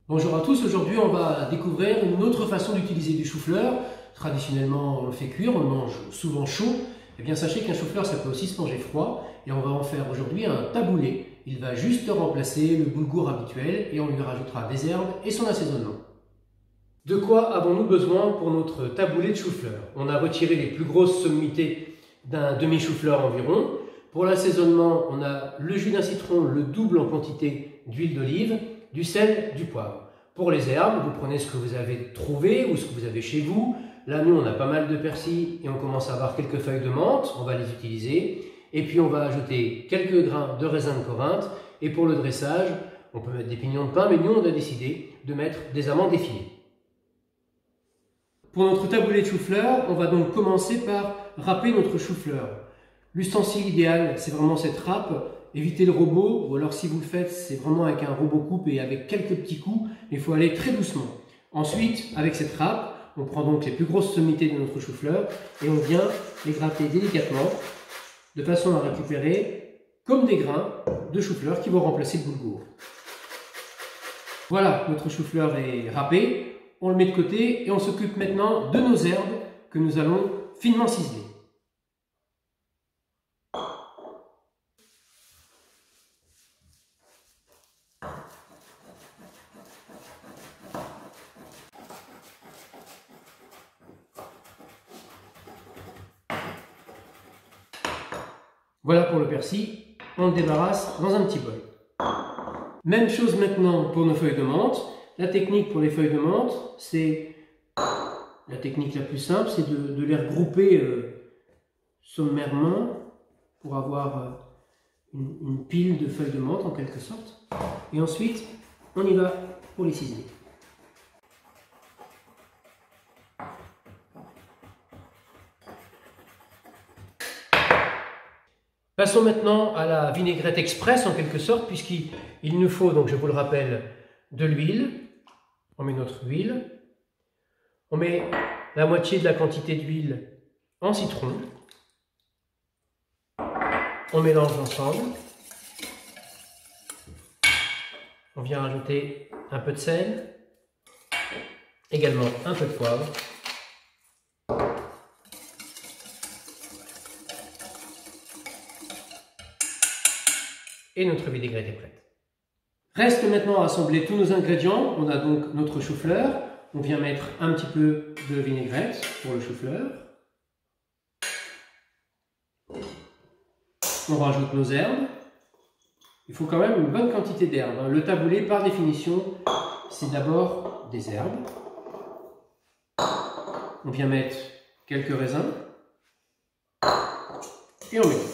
Bonjour à tous, aujourd'hui on va découvrir une autre façon d'utiliser du chou-fleur. Traditionnellement on le fait cuire, on le mange souvent chaud. Eh bien sachez qu'un chou-fleur ça peut aussi se manger froid et on va en faire aujourd'hui un taboulé. Il va juste remplacer le boulgour habituel et on lui rajoutera des herbes et son assaisonnement. De quoi avons-nous besoin pour notre taboulé de chou-fleur? On a retiré les plus grosses sommités d'un demi-chou-fleur environ. Pour l'assaisonnement, on a le jus d'un citron, le double en quantité d'huile d'olive, du sel, du poivre. Pour les herbes, vous prenez ce que vous avez trouvé ou ce que vous avez chez vous. Là, nous, on a pas mal de persil et on commence à avoir quelques feuilles de menthe. On va les utiliser. Et puis, on va ajouter quelques grains de raisin de Corinthe. Et pour le dressage, on peut mettre des pignons de pain, mais nous, on a décidé de mettre des amandes effilées. Pour notre taboulé de chou-fleur, on va donc commencer par râper notre chou-fleur. L'ustensile idéal, c'est vraiment cette râpe. Évitez le robot, ou alors si vous le faites, c'est vraiment avec un robot coupe et avec quelques petits coups. Il faut aller très doucement. Ensuite, avec cette râpe, on prend donc les plus grosses sommités de notre chou-fleur et on vient les gratter délicatement de façon à récupérer comme des grains de chou-fleur qui vont remplacer le boulgour. Voilà, notre chou-fleur est râpé. On le met de côté et on s'occupe maintenant de nos herbes que nous allons finement ciseler. Voilà pour le persil, on le débarrasse dans un petit bol. Même chose maintenant pour nos feuilles de menthe. La technique pour les feuilles de menthe, c'est la technique la plus simple, c'est de les regrouper sommairement pour avoir une pile de feuilles de menthe en quelque sorte. Et ensuite, on y va pour les ciseler. Passons maintenant à la vinaigrette express en quelque sorte, puisqu'il nous faut, donc je vous le rappelle, de l'huile. On met notre huile. On met la moitié de la quantité d'huile en citron. On mélange ensemble. On vient rajouter un peu de sel, également un peu de poivre. Et notre vinaigrette est prête. Reste maintenant à assembler tous nos ingrédients. On a donc notre chou-fleur. On vient mettre un petit peu de vinaigrette pour le chou-fleur. On rajoute nos herbes. Il faut quand même une bonne quantité d'herbes. Le taboulé, par définition, c'est d'abord des herbes. On vient mettre quelques raisins. Et on mélange.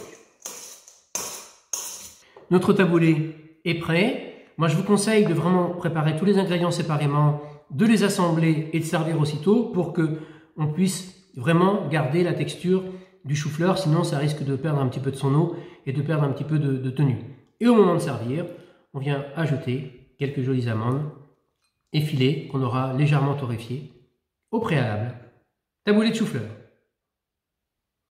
Notre taboulé est prêt. Moi, je vous conseille de vraiment préparer tous les ingrédients séparément, de les assembler et de servir aussitôt pour qu'on puisse vraiment garder la texture du chou-fleur. Sinon, ça risque de perdre un petit peu de son eau et de perdre un petit peu de tenue. Et au moment de servir, on vient ajouter quelques jolies amandes effilées qu'on aura légèrement torréfiées au préalable. Taboulé de chou-fleur.